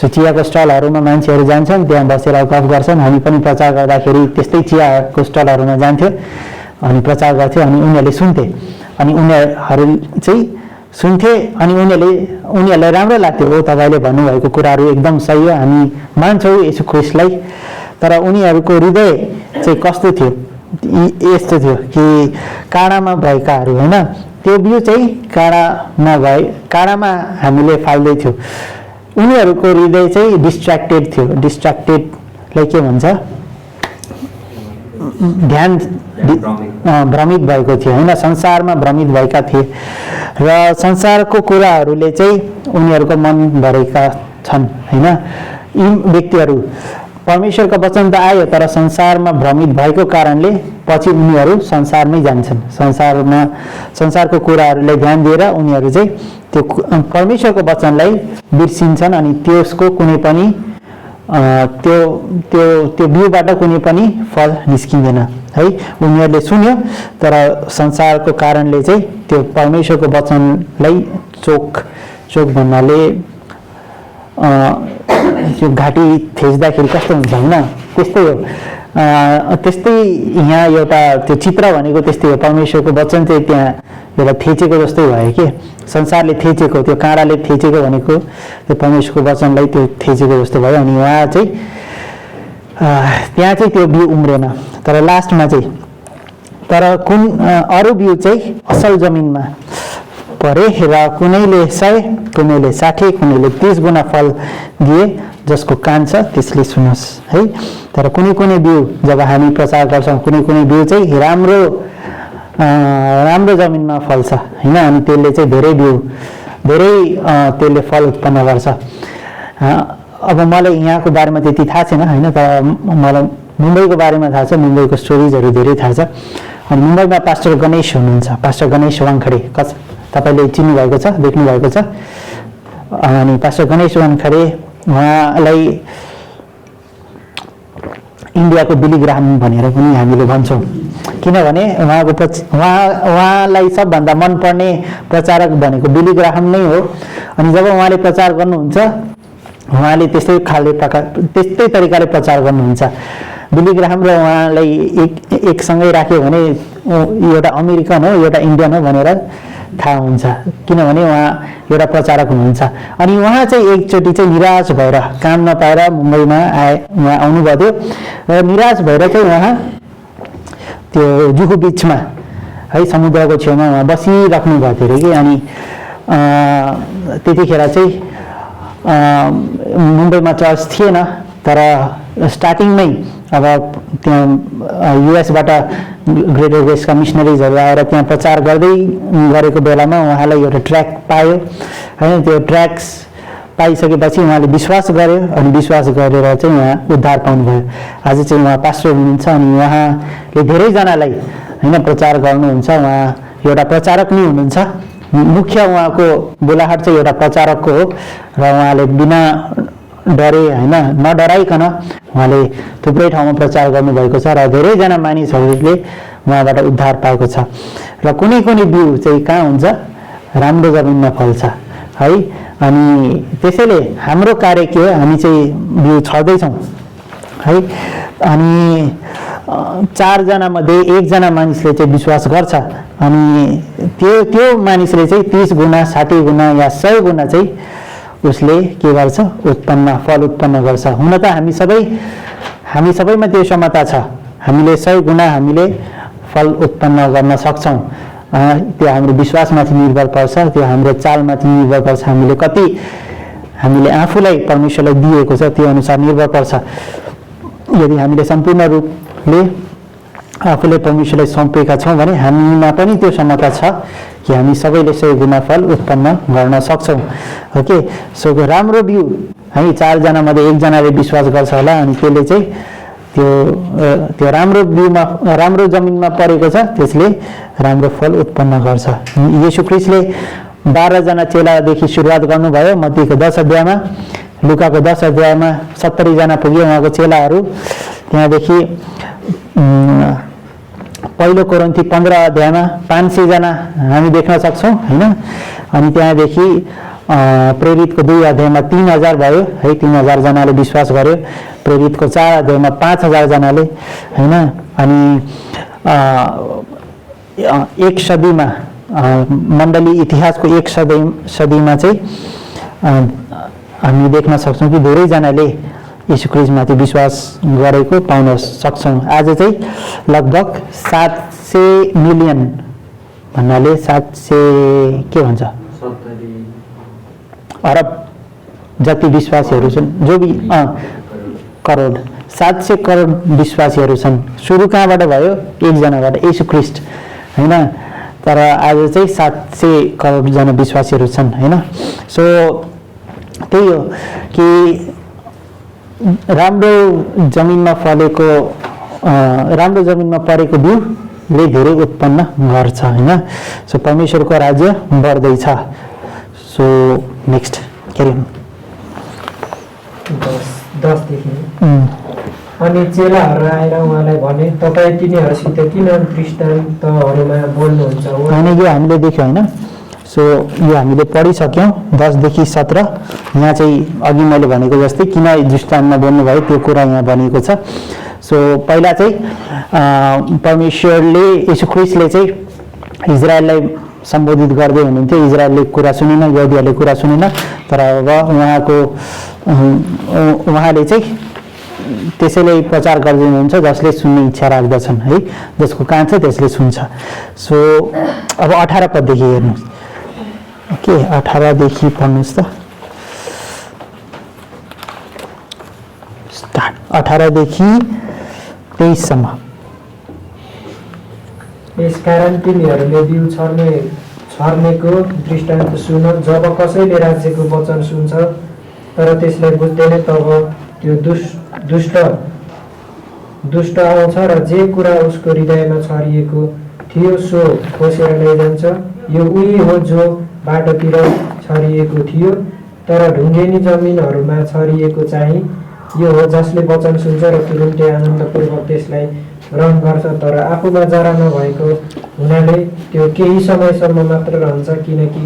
सो चियाको स्टलहरूमा मान्छेहरू जान्छन्, त्यहाँ बसेर गफ गर्छन्। हामी पनि प्रचार गर्दाखेरि त्यस्तै चियाको स्टलहरूमा जान्थ्यो अनि प्रचार गर्थ्यो। अनि उनीहरूले सुन्थे अनि उनीहरू चाहिँ सुन्थे अनि उनीहरूलाई राम्रो लाग्थ्यो। हो तपाईँले भन्नुभएको कुराहरू एकदम सही हो, हामी मान्छौँ यीशु ख्रीष्टलाई। तर उनीहरूको हृदय चाहिँ कस्तो थियो? यस्तो थियो कि काँडामा भएकाहरू होइन। त्यो बिउ चाहिँ काँडामा हामीले फाल्दै थियो। उनीहरूको हृदय चाहिँ डिस्ट्र्याक्टेड थियो। डिस्ट्र्याक्टेडलाई के भन्छ? ध्यान भ्रमित भएको थियो होइन। संसारमा भ्रमित भएका थिए र संसारको कुराहरूले चाहिँ उनीहरूको मन भरेका छन् होइन। यी व्यक्तिहरू परमेश्वरको वचन त आयो तर संसारमा भ्रमित भएको कारणले पछि उनीहरू संसारमै जान्छन्। संसारको कुराहरूलाई ध्यान दिएर उनीहरू चाहिँ त्यो परमेश्वरको वचनलाई बिर्सिन्छन्। अनि त्यसको कुनै पनि त्यो बिउबाट कुनै पनि फल निस्किँदैन है। उनीहरूले सुन्यो तर संसारको कारणले चाहिँ त्यो परमेश्वरको वचनलाई चोक भन्नाले त्यो घाँटी थिच्दाखेरि कस्तो हुन्छ होइन, त्यस्तै हो। त्यस्तै यहाँ एउटा त्यो चित्र भनेको त्यस्तै हो। परमेश्वरको वचन चाहिँ त्यहाँ एउटा थिचेको जस्तै भयो कि संसारले थिचेको, त्यो काँडाले थिचेको भनेको त्यो परमेश्वरको वचनलाई त्यो थिचेको जस्तो भयो। अनि उहाँ चाहिँ त्यहाँ चाहिँ त्यो बिउ उम्रेन। तर लास्टमा चाहिँ कुन अरू बिउ चाहिँ असल जमिनमा परे र कुनैले 100, कुनैले 60, कुनैले 30 गुणा फल दिए, जसको कान छ त्यसले सुनोस् है। तर कुनै कुनै बिउ जब हामी प्रचार गर्छौँ, कुनै कुनै बिउ चाहिँ राम्रो जमिनमा फल्छ हैन, अनि त्यसले चाहिँ धेरै त्यसले फल उत्पन्न गर्छ। अब मलाई यहाँको बारेमा त्यति थाहा छैन हैन, तर मलाई मुम्बईको बारेमा थाहा छ, मुम्बईको स्टोरिजहरू धेरै थाहा छ। अनि मुम्बईमा पास्टर गणेश हुनुहुन्छ, पास्टर गणेश वाङखडे, तपाईँले चिन्नु भएको छ, देख्नु भएको छ। अनि पास्टर गणेश वाङखडे उहाँलाई इन्डियाको बिली ग्राहम भनेर पनि हामीले भन्छौँ, किनभने उहाँलाई सबभन्दा मनपर्ने प्रचारक भनेको बिली ग्राहम नै हो। अनि जब उहाँले प्रचार गर्नुहुन्छ, उहाँले त्यस्तै तरिकाले प्रचार गर्नुहुन्छ। बिली ग्राहम र उहाँलाई एकसँगै राख्यो भने एउटा अमेरिकन हो, एउटा इन्डियन हो भनेर थाहा हुन्छ, किनभने उहाँ एउटा प्रचारक हुनुहुन्छ। अनि उहाँ चाहिँ एकचोटि चाहिँ निराश भएर, काम नपाएर मुम्बईमा उहाँ आउनुभएको थियो र निराश भएर चाहिँ उहाँ त्यो जुहु बिचमा है, समुद्रको छेउमा उहाँ बसिराख्नु भएको थियो कि। अनि त्यतिखेर चाहिँ मुम्बईमा चर्च थिएन, तर स्टार्टिङमै अब त्यहाँ युएसबाट ग्रेटर वेस्टका मिसनरिजहरू आएर त्यहाँ प्रचार गर्दै गरेको बेलामा उहाँलाई एउटा ट्र्याक पायो हैन। त्यो ट्र्याक्स पाइसकेपछि उहाँले विश्वास गर्यो, अनि विश्वास गरेर चाहिँ उहाँ उद्धार पाउनुभयो। आज चाहिँ उहाँ पास्टर हुनुहुन्छ, अनि उहाँले धेरैजनालाई हैन प्रचार गर्नुहुन्छ। उहाँ एउटा प्रचारक नै हुनुहुन्छ, मुख्य उहाँको बोलाहट चाहिँ एउटा प्रचारकको हो, र उहाँले बिना डरे हैन, नडराइकन उहाँले थुप्रै ठाउँमा प्रचार गर्नुभएको छ, र धेरैजना मानिसहरूले उहाँबाट उद्धार पाएको छ। र कुनै कुनै बिउ चाहिँ कहाँ हुन्छ, राम्रो जमिनमा फल्छ है। अनि त्यसैले हाम्रो कार्य के हो, हामी चाहिँ बिउ छर्दैछौँ है। अनि 4 जना मध्ये 1 जना मानिसले चाहिँ विश्वास गर्छ, अनि त्यो मानिसले चाहिँ 30 गुणा, 60 गुणा या 100 गुणा चाहिँ उसले के गर्छ, फल उत्पन्न गर्छ। हुन त हामी सबैमा त्यो क्षमता छ, हामीले 100 गुणा हामीले फल उत्पन्न गर्न सक्छौँ। त्यो हाम्रो विश्वासमाथि निर्भर पर्छ, त्यो हाम्रो चालमाथि निर्भर पर्छ, हामीले आफूलाई परमेश्वरलाई दिएको छ त्यो अनुसार निर्भर पर्छ। यदि हामीले सम्पूर्ण रूपले आफूले परमेश्वरलाई सुम्पेका छौँ भने हामीमा पनि त्यो क्षमता छ कि हामी सबैले 100 गुणा फल उत्पन्न गर्न सक्छौँ। ओके, सो राम्रो बिउ है, 4 जना मध्ये 1 जनाले विश्वास गर्छ होला, अनि त्यसले चाहिँ त्यो राम्रो बिउमा, राम्रो जमिनमा परेको छ, त्यसले राम्रो फल उत्पन्न गर्छ। येशू ख्रीष्टले 12 जना चेलादेखि सुरुवात गर्नुभयो। मत्तीको 10 अध्यायमा, लुकाको 10 अध्यायमा 70 जना पुगे उहाँको चेलाहरू। त्यहाँदेखि पहिलो कोरिन्थी 15 अध्यायमा 500 जना हामी देख्न सक्छौँ हैन। अनि त्यहाँदेखि प्रेरितको 2 अध्यायमा 3000 भयो है, 3000 जनाले विश्वास गर्यो। प्रेरितको 4 अध्यायमा 5000 जनाले हैन। अनि 1 सदीमा, मण्डली इतिहासको 1 सदीमा चाहिँ हामी देख्न सक्छौँ कि धेरैजनाले यीशु ख्रीष्टमाथि विश्वास गरेको पाउन सक्छौँ। आज चाहिँ लगभग 700 मिलियन भन्नाले 700 के भन्छ, अरब जति विश्वासीहरू छन्, जो भी करोड, 700 करोड विश्वासीहरू छन्। सुरु कहाँबाट भयो, 1 जनाबाट, यीशु ख्रीष्ट हैन। तर आज चाहिँ 700 करोड जना विश्वासीहरू छन् हैन। सो त्यही हो कि राम्रो जमिनमा फलेको, राम्रो जमिनमा परेको बिउले धेरै उत्पन्न गर्छ हैन। सो परमेश्वरको राज्य बढ्दैछ। So next carry on. 10 देखि अनि चेलाहरू आएर उहाँलाई भने, तपाईँ तिनीहरूसित किन दृष्टान्तहरूमा बोल्नुहुन्छ? होइन, यो हामीले देख्यौँ होइन। सो यो हामीले पढिसक्यौँ 10देखि 17। यहाँ चाहिँ अघि मैले भनेको जस्तै किन दृष्टान्तमा बोल्नुभयो त्यो कुरा यहाँ भनेको छ। सो पहिला चाहिँ परमेश्वरले, यीशु ख्रीष्टले चाहिँ इजरायललाई सम्बोधित गर्दै हुनुहुन्थ्यो। इजरायलले कुरा सुनेन, यहुदीहरूले कुरा सुनेन, तर अब उहाँले चाहिँ त्यसैले प्रचार गर्दै हुनुहुन्छ जसले सुन्ने इच्छा राख्दछन् है, जसको कान छ त्यसले सुन्छ। सो अब 18 पददेखि हेर्नुहोस्। ओके 18 देखि पढ्नुस् त। स्टार्ट 18 देखि 23 सम्म। यसकारण तिमीहरूले बिउ छर्नेको दृष्टान्त सुन। जब कसैले राज्यको वचन सुन्छ तर त्यसलाई बुझ्दैन, तब त्यो दुष्ट आउँछ र जे कुरा उसको हृदयमा छरिएको थियो सो खोसेर लैजान्छ। यो उही हो जो बाटोतिर छरिएको थियो तर ढुङ्गेनी जमिनहरूमा छरिएको चाहिँ यो हो जसले वचन सुन्छ र तुरुन्तै आनन्दपूर्वक त्यसलाई ग्रहण गर्छ, तर आफूमा जरा नभएको हुनाले त्यो केही समयसम्म मात्र रहन्छ। किनकि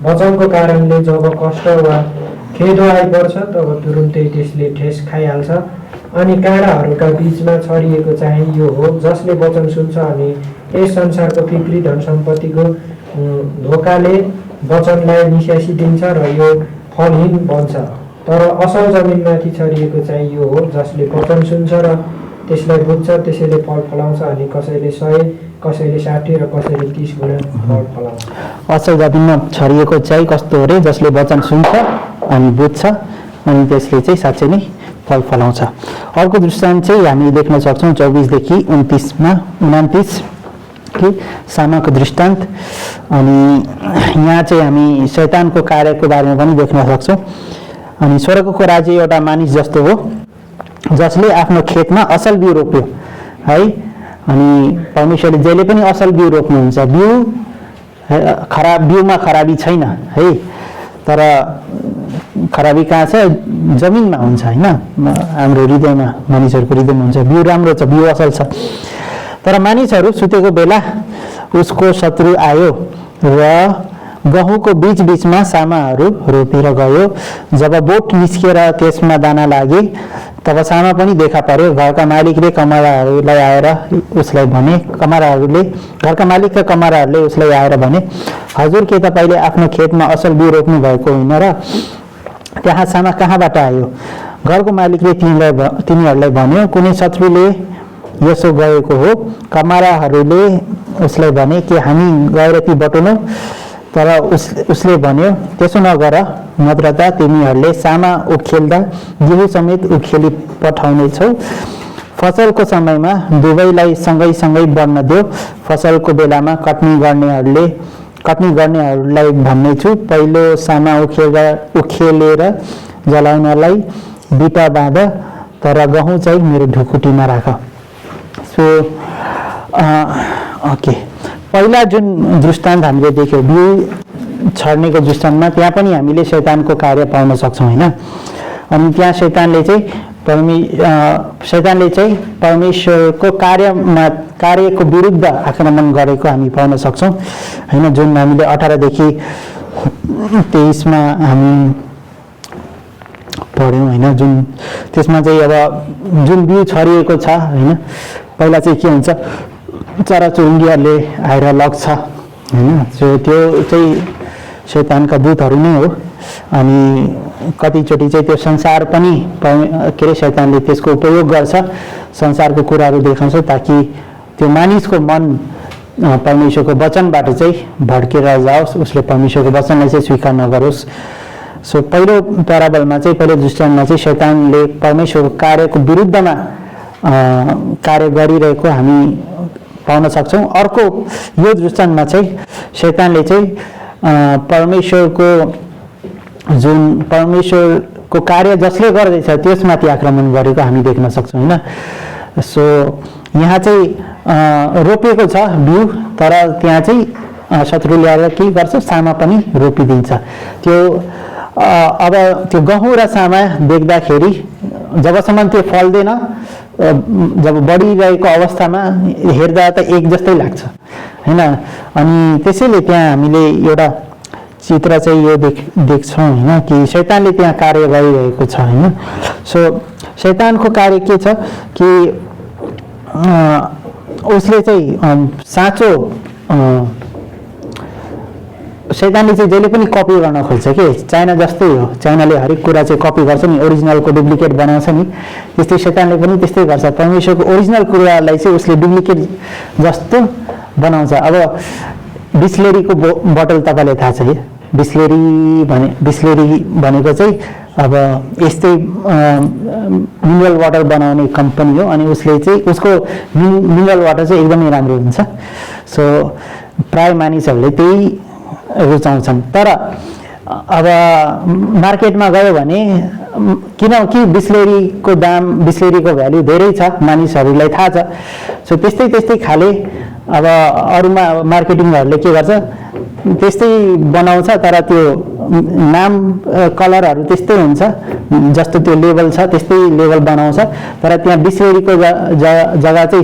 वचनको कारणले जब कष्ट वा खेदो आइपर्छ तब तुरुन्तै त्यसले ठेस खाइहाल्छ। अनि काँडाहरूका बीचमा छरिएको चाहिँ यो हो जसले वचन सुन्छ अनि यस संसारको फिक्री धन सम्पत्तिको धोकाले वचनलाई निस्यासिदिन्छ र यो फलहीन बन्छ। तर असल जमिनमाथि छरिएको चाहिँ यो हो जसले वचन सुन्छ र त्यसलाई बुझ्छ, त्यसैले फल फलाउँछ। अनि कसैले 100, कसैले 60 र कसैले 30 गुणा फल फलाउँछ। असल जमिनमा छरिएको चाहिँ कस्तो हो रे? जसले वचन सुन्छ अनि बुझ्छ अनि त्यसले चाहिँ साँच्चै नै फल फलाउँछ। अर्को दृष्टान्त चाहिँ हामी देख्न सक्छौँ 24 देखि 29 कि सामाको दृष्टान्त। अनि यहाँ चाहिँ हामी शैतानको कार्यको बारेमा पनि देख्न सक्छौँ। अनि स्वर्गको राज्य एउटा मानिस जस्तो हो जसले आफ्नो खेतमा असल बिउ रोप्यो है। अनि परमेश्वरले जहिले पनि असल बिउ रोप्नुहुन्छ। बिउमा खराबी छैन है, तर खराबी कहाँ छ? जमिनमा हुन्छ होइन, हाम्रो हृदयमा, मानिसहरूको हृदयमा हुन्छ। बिउ राम्रो छ, बिउ असल छ, तर मानिसहरू सुतेको बेला उसको शत्रु आयो र गहुँको बीचमा सामाहरू रोपेर गयो। जब बोट निस्केर त्यसमा दाना लागे तब सामा पनि देखा पर्यो। घरका मालिकले कमाराहरूलाई आएर उसलाई भने, घरका मालिकका कमाराहरूले उसलाई आएर भने, हजुर के तपाईँले आफ्नो खेतमा असल बिउ रोप्नु भएको होइन र त्यहाँ सामा कहाँबाट आयो? घरको मालिकले तिनीहरूलाई भन्यो, कुनै शत्रुले यसो गएको हो। कमाराहरूले उसलाई भने कि हामी गएर ती बटुलौँ, तर उसले भन्यो त्यसो नगर, नत्र त तिमीहरूले सामा उखेल्दा गेहूँ समेत उखेली पठाउनेछौ। फसलको समयमा दुवैलाई सँगै बढ्न देऊ। फसलको बेलामा कटनी गर्नेहरूलाई भन्ने छु, पहिलो सामा उखेलेर जलाउनलाई बिटा बाँध, तर गहुँ चाहिँ मेरो ढुकुटीमा राख। सो ओके, पहिला जुन दृष्टान्त हामीले देख्यौँ बिउ छर्नेको दृष्टान्तमा, त्यहाँ पनि हामीले शैतानको कार्य पाउन सक्छौँ होइन। अनि त्यहाँ शैतानले चाहिँ परमेश्वरको कार्यको विरुद्ध आक्रमण गरेको हामी पाउन सक्छौँ होइन। जुन हामीले 18 देखि 23 हामी पढ्यौँ होइन। जुन त्यसमा चाहिँ अब जुन बिउ छरिएको छ होइन, पहिला चाहिँ के हुन्छ, चराचुरुङ्गीहरूले आएर लग्छ होइन। सो त्यो चाहिँ शैतानका दूतहरू नै हो। अनि कतिचोटि चाहिँ त्यो संसार पनि के अरे शैतानले त्यसको उपयोग गर्छ, संसारको कुराहरू देखाउँछ ताकि त्यो मानिसको मन परमेश्वरको वचनबाट चाहिँ भड्केर जाओस्, उसले परमेश्वरको वचनलाई चाहिँ स्वीकार नगरोस्। सो पहिलो प्याराबलमा चाहिँ, पहिलो दृष्टान्तमा चाहिँ शैतानले परमेश्वरको कार्यको विरुद्धमा कार्य गरिरहेको हामी पाउन सक्छौँ। अर्को यो दृष्टान्तमा चाहिँ शैतानले चाहिँ परमेश्वरको कार्य जसले गर्दैछ त्यसमाथि आक्रमण गरेको हामी देख्न सक्छौँ होइन। सो यहाँ चाहिँ रोपेको छ बिउ, तर त्यहाँ चाहिँ शत्रुले आएर के गर्छ, सामा पनि रोपिदिन्छ। त्यो अब त्यो गहुँ र सामा देख्दाखेरि जबसम्म त्यो फल्दैन, जब बढिरहेको अवस्थामा हेर्दा त एक जस्तै लाग्छ होइन। अनि त्यसैले त्यहाँ हामीले एउटा चित्र चाहिँ यो देख्छौँ होइन कि शैतानले त्यहाँ कार्य गरिरहेको छ होइन। सो शैतानको कार्य के छ कि उसले चाहिँ साँचो शैतानले चाहिँ जहिले पनि कपी गर्न खोज्छ कि, चाइना जस्तै हो। चाइनाले हरेक कुरा चाहिँ कपी गर्छ नि, ओरिजिनलको डुप्लिकेट बनाउँछ नि, त्यस्तै शैतानले पनि त्यस्तै गर्छ। परमेश्वरको ओरिजिनल कुरालाई चाहिँ उसले डुप्लिकेट जस्तो बनाउँछ। अब बिस्लेरीको बोतल तपाईँलाई थाहा छ बिस्लेरी भनेको चाहिँ अब यस्तै मिनरल वाटर बनाउने कम्पनी हो अनि उसले चाहिँ उसको मिनरल वाटर चाहिँ एकदमै राम्रो हुन्छ। सो प्राय मानिसहरूले त्यही रुचाउँछन्। तर अब मार्केटमा गयो भने किनकि बिस्लेरीको बिस्लेरीको भ्यालु धेरै छ, मानिसहरूलाई थाहा छ। सो त्यस्तै खाले अब अरूमा मार्केटिङहरूले के गर्छ, त्यस्तै बनाउँछ तर त्यो नाम कलरहरू त्यस्तै हुन्छ, जस्तो त्यो लेबल छ त्यस्तै लेबल बनाउँछ। तर त्यहाँ बिस्लेरीको जग्गा चाहिँ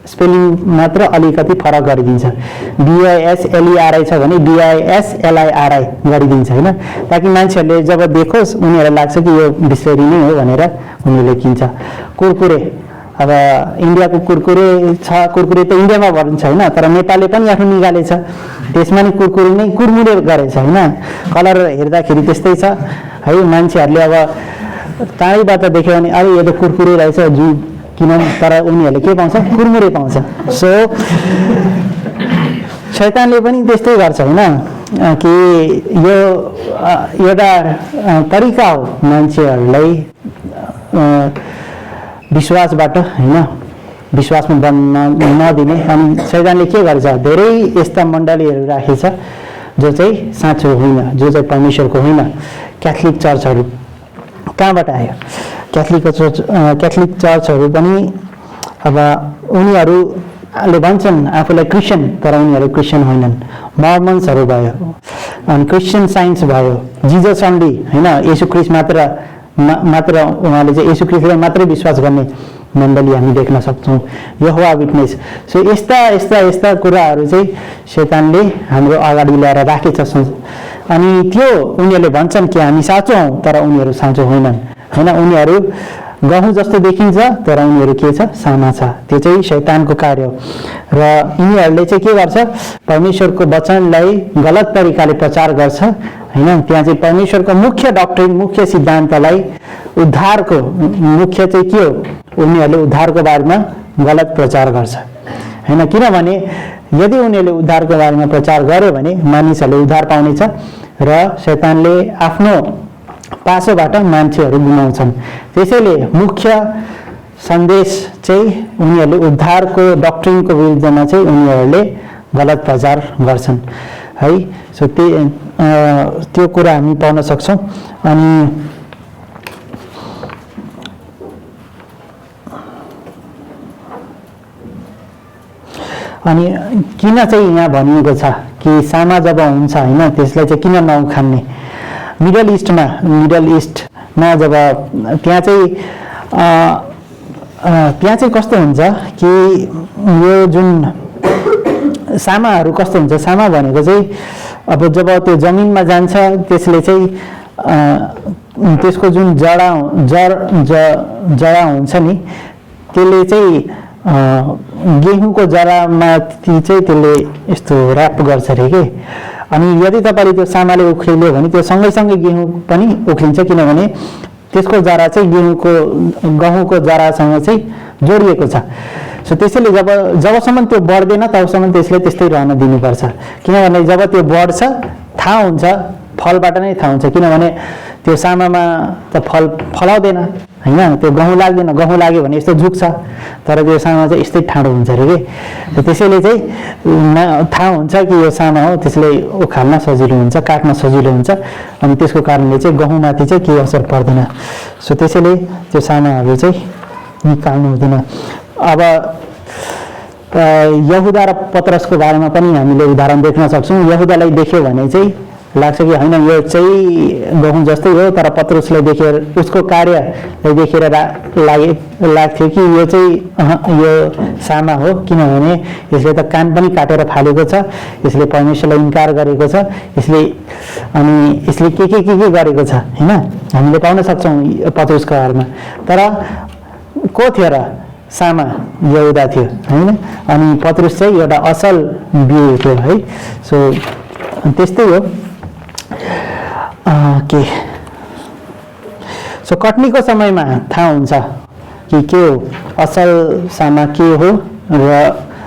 स्पेलिङ मात्र अलिकति फरक गरिदिन्छ। BISLERI छ भने BISLIRI गरिदिन्छ होइन, ताकि मान्छेहरूले जब देखोस् उनीहरूलाई लाग्छ कि यो बिस्लेरी नै हो भनेर उनीहरूले किन्छ। कुरकुरे, अब इन्डियाको कुरकुरे छ, कुरकुरे त इन्डियामा भनिन्छ होइन, तर नेपालले पनि आफ्नो निकालेछ, त्यसमा नि कुरकुरे नै कुरमुरे गरेछ होइन। कलर हेर्दाखेरि त्यस्तै छ है, मान्छेहरूले अब टाढैबाट देख्यो भने अरे यो त कुरकुरे रहेछ किन, तर उनीहरूले के पाउँछ, कुरमुरे पाउँछ। सो शैतानले पनि त्यस्तै गर्छ होइन, कि यो एउटा तरिका हो मान्छेहरूलाई विश्वासबाट होइन विश्वासमा बन्न नदिने। अनि शैतानले के गर्छ, धेरै यस्ता मण्डलीहरू राखेछ जो चाहिँ साँचो होइन, जो चाहिँ परमेश्वरको होइन। क्याथोलिक चर्चहरू कहाँबाट आयो? क्याथोलिक चर्चहरू पनि अब उनीहरूले भन्छन् आफूलाई क्रिस्चियन, तर उनीहरू क्रिस्चियन होइनन्। मर्मन्सहरू भयो, अनि क्रिस्चियन साइन्स भयो, जिजस अन्ली होइन, येशू ख्रीष्ट मात्र उहाँले चाहिँ येशू ख्रीष्टलाई मात्रै विश्वास गर्ने मण्डली हामी देख्न सक्छौँ। यहोवा विटनेस। सो यस्ता कुराहरू चाहिँ शैतानले हाम्रो अगाडि ल्याएर राखेछ। अनि त्यो उनीहरूले भन्छन् कि हामी साँचो हौँ, तर उनीहरू साँचो होइनन् होइन। उनीहरू गहुँ जस्तो देखिन्छ तर उनीहरू के छ, साना छ। त्यो चाहिँ शैतानको कार्य हो। र यिनीहरूले चाहिँ के गर्छ, परमेश्वरको वचनलाई गलत तरिकाले प्रचार गर्छ होइन। त्यहाँ चाहिँ परमेश्वरको मुख्य डक्ट्रिन, मुख्य सिद्धान्तलाई, उद्धारको मुख्य चाहिँ के हो, उनीहरूले उद्धारको बारेमा गलत प्रचार गर्छ होइन। किनभने यदि उनीहरूले उद्धारको बारेमा प्रचार गर्यो भने मानिसहरूले उद्धार पाउनेछ र शैतानले आफ्नो पासोबाट मान्छेहरू गुमाउँछन्। त्यसैले मुख्य सन्देश चाहिँ उनीहरूले उद्धारको डक्ट्रिनको विरुद्धमा चाहिँ उनीहरूले गलत प्रचार गर्छन् है। सो त्यो कुरा हामी पाउन सक्छौँ। अनि किन चाहिँ यहाँ भनिएको छ कि सामा जब हुन्छ होइन, त्यसलाई चाहिँ किन नउखान्ने? मिडल इस्टमा जब त्यहाँ चाहिँ कस्तो हुन्छ कि यो जुन सामाहरू कस्तो हुन्छ, सामा भनेको चाहिँ अब जब त्यो जमिनमा जान्छ त्यसले चाहिँ त्यसको जुन जडा हुन्छ नि, त्यसले चाहिँ गेहुँको जरामाथि चाहिँ त्यसले यस्तो ऱ्याप गर्छ अरे के। अनि यदि तपाईँले त्यो सामाले उखेल्यो भने त्यो सँगैसँगै गेहुँ पनि उख्लिन्छ, किनभने त्यसको जरा चाहिँ गहुँको जरासँग चाहिँ जोडिएको छ। सो त्यसैले जबसम्म त्यो बढ्दैन तबसम्म त्यसले त्यस्तै रहन दिनुपर्छ। किनभने जब त्यो बढ्छ थाहा हुन्छ, फलबाट नै थाहा हुन्छ, किनभने त्यो सामामा त फल फलाउँदैन होइन, त्यो गहुँ लाग्दैन, गहुँ लाग्यो भने यस्तो झुक्छ, तर त्यो सामा चाहिँ यस्तै ठाडो हुन्छ अरे कि। त्यसैले चाहिँ थाहा हुन्छ कि यो सामा हो, त्यसले उखाल्न सजिलो हुन्छ, काट्न सजिलो हुन्छ, अनि त्यसको कारणले चाहिँ गहुँमाथि चाहिँ केही असर पर्दैन। सो त्यसैले त्यो सामाहरू चाहिँ निकाल्नु हुँदैन। अब यहुदा र पत्रसको बारेमा पनि हामीले उदाहरण देख्न सक्छौँ। यहुदालाई देख्यो भने चाहिँ लाग्छ कि होइन यो चाहिँ गहुँ जस्तै हो, तर पत्रसलाई देखेर उसको कार्यलाई देखेर लाग्थ्यो कि यो चाहिँ यो सामा हो, किनभने यसले त कान पनि काटेर फालेको छ, यसले परमेश्वरलाई इन्कार गरेको छ, यसले के गरेको छ होइन, हामीले पाउन सक्छौँ पत्रसको बारेमा। तर को थियो र? सामा यहुदा थियो होइन। अनि पत्रस चाहिँ एउटा असल बिउ थियो है। सो त्यस्तै हो के। सो कटनीको समयमा थाहा हुन्छ कि के हो असल सामा के हो र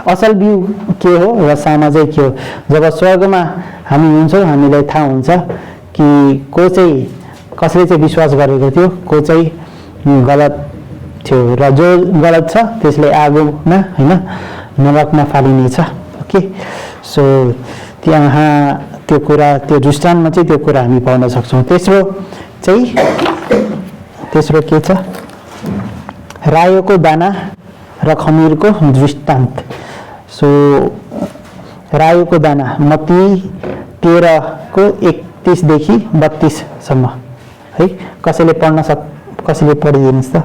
असल बिउ के हो र साना चाहिँ के हो। जब स्वर्गमा हामी हुन्छौँ हामीलाई थाहा हुन्छ कि को चाहिँ कसले चाहिँ विश्वास गरेको थियो, को चाहिँ गलत थियो र जो गलत छ त्यसले आगोमा हैन नरकमा फालिनेछ। ओके, सो त्यहाँ त्यो कुरा त्यो दृष्टान्तमा चाहिँ त्यो कुरा हामी पाउन सक्छौँ। तेस्रो के छ, रायोको दाना र खमीरको दृष्टान्त। सो रायोको दाना मत्ती 13 को 31 देखि 32 सम्म है। कसैले पढिदिनुहोस् त।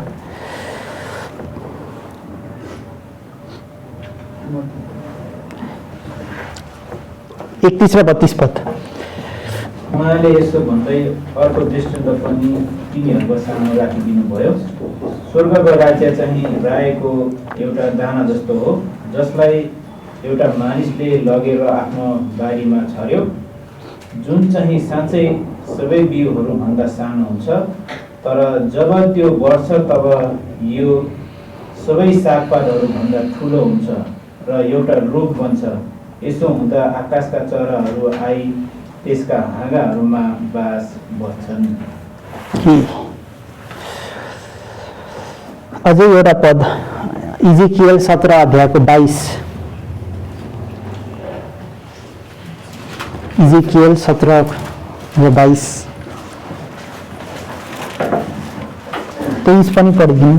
31 र 32 पद। उहाँले यसो भन्दै अर्को दृष्टान्त पनि तिनीहरूको सामु राखिदिनु भयो। स्वर्गको राज्य चाहिँ रायोको एउटा दाना जस्तो हो, जसलाई एउटा मानिसले लगेर आफ्नो बारीमा छर्यो, जुन चाहिँ साँच्चै सबै बिउहरूभन्दा सानो हुन्छ। तर जब त्यो बढ्छ तब यो सबै सागपातहरूभन्दा ठुलो हुन्छ र एउटा रुख बन्छ। यसो हुँदा आकाशका चराहरू आई त्यसका हाँगाहरूमा बास बस्छन्। अझै एउटा पद, इजिकियल 17 अध्यायको 22। इजिकियल 17 र 22 23 पनि पढिदिनु,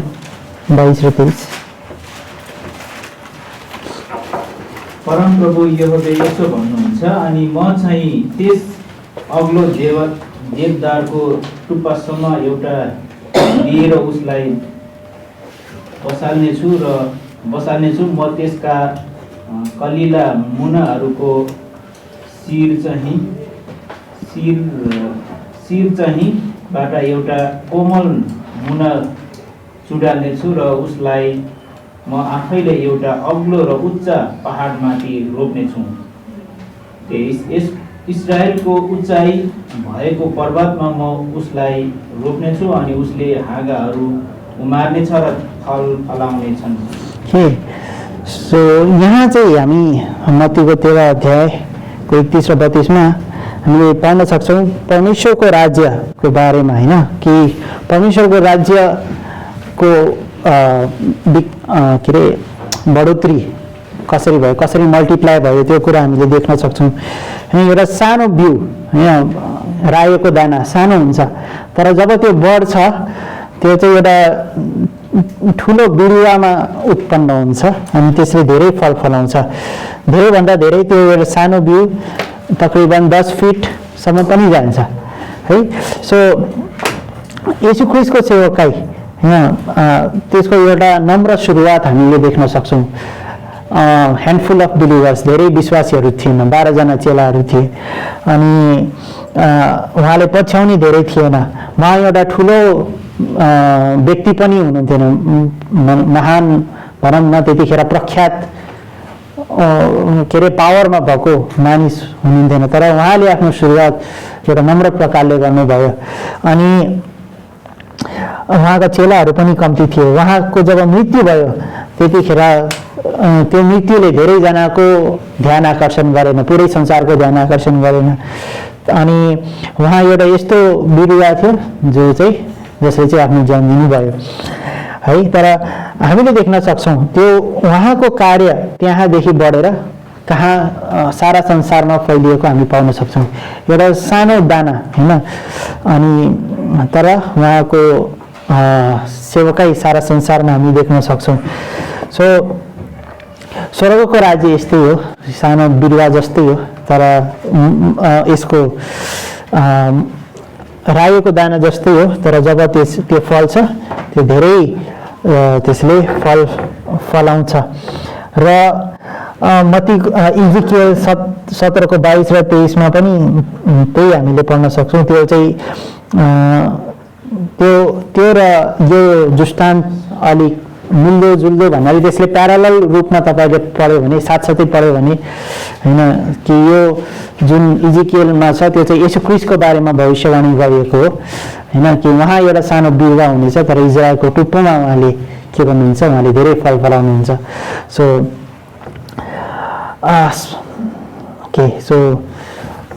22 र 23। परमप्रभु यहोवाले यसो भन्नुहुन्छ, अनि म चाहिँ त्यस अग्लो देवदारको टुप्पासम्म एउटा लिएर उसलाई बसाल्नेछु। म त्यसका कलिला मुनाहरूको शिर चाहिँ बाट एउटा कोमल मुना चुडाल्नेछु र उसलाई म आफैले एउटा अग्लो र उच्च पहाडमाथि रोप्नेछु। इस्राएलको उचाइ भएको पर्वतमा म उसलाई रोप्नेछु अनि उसले हाँगाहरू उमार्नेछ र फल फलाउनेछन्। सो यहाँ चाहिँ हामी मत्तीको 13 अध्यायको 31 र 32 मा हामीले पढ्न सक्छौँ परमेश्वरको राज्यको बारेमा, होइन कि परमेश्वरको राज्यको के अरे बढोत्तरी कसरी भयो, कसरी मल्टिप्लाई भयो, त्यो कुरा हामीले देख्न सक्छौँ। एउटा सानो बिउ होइन, रायोको दाना सानो हुन्छ, तर जब त्यो बढ्छ त्यो चाहिँ एउटा ठुलो बिरुवामा उत्पन्न हुन्छ अनि त्यसले धेरै फल फलाउँछ। धेरैभन्दा धेरै त्यो एउटा सानो बिउ तकरिबन 10 फिटसम्म पनि जान्छ है। सो येशू ख्रीष्टको सेवकाई त्यसको एउटा नम्र सुरुवात हामीले देख्न सक्छौँ। ह्यान्डफुल अफ बिलिभर्स, धेरै विश्वासीहरू थिएन, 12 जना चेलाहरू थिए अनि उहाँले पछ्याउने धेरै थिएन। उहाँ एउटा ठुलो व्यक्ति पनि हुनुहुन्थेन, महान भनौँ न त्यतिखेर प्रख्यात के अरे पावरमा भएको मानिस हुनुहुन्थेन, तर उहाँले आफ्नो सुरुवात एउटा नम्र प्रकारले गर्नुभयो अनि उहाँका चेलाहरू पनि कम्ती थिए। उहाँको जब मृत्यु भयो त्यतिखेर त्यो मृत्युले धेरैजनाको ध्यान आकर्षण गरेन, पुरै संसारको ध्यान आकर्षण गरेन अनि उहाँ एउटा यस्तो बिरुवा थियो जसले चाहिँ आफ्नो ज्यान दिनुभयो है। तर हामीले देख्न सक्छौँ त्यो उहाँको कार्य त्यहाँदेखि बढेर कहाँ सारा संसारमा फैलिएको हामी पाउन सक्छौँ। एउटा सानो दाना होइन, अनि तर उहाँको सेवकाई सारा संसारमा हामी देख्न सक्छौँ। सो स्वर्गको राज्य यस्तै हो, सानो बिरुवा जस्तै हो, तर यसको रायोको दाना जस्तै हो, तर जब त्यो फल्छ त्यो धेरै त्यसले फल फलाउँछ। र मत्ती इजिकियल 17 को 22 र 23 मा पनि त्यही हामीले पढ्न सक्छौँ। त्यो चाहिँ त्यो र यो दृष्टान्त अलिक मिल्दोजुल्दो भन्नाले त्यसले प्यारालल रूपमा तपाईँले पढ्यो भने, साथसाथै पढ्यो भने होइन, कि यो जुन इजिकियलमा छ त्यो चाहिँ येशू ख्रीष्टको बारेमा भविष्यवाणी गरिएको हो होइन, कि उहाँ एउटा सानो बिरुवा हुनेछ तर इजरायलको टुप्पोमा उहाँले के गर्नुहुन्छ, उहाँले धेरै फल फलाउनुहुन्छ। सो ओके सो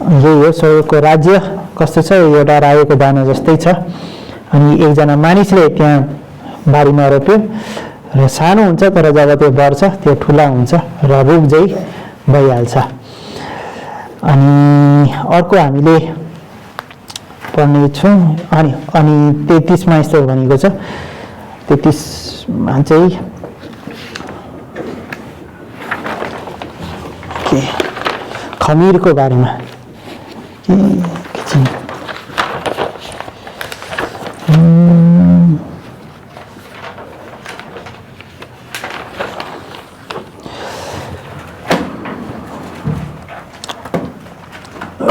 यही हो स्वर्गको राज्य कस्तो छ एउटा रायोको दाना जस्तै छ अनि एकजना मानिसले त्यहाँ बारीमा रोप्यो र सानो हुन्छ तर जब त्यो बढ्छ त्यो ठुला हुन्छ र रुख झै भइहाल्छ अनि अर्को हामीले पढ्नेछौँ अनि 33 मा यस्तो भनेको छ 33 मा चाहिँ खमीरको बारेमा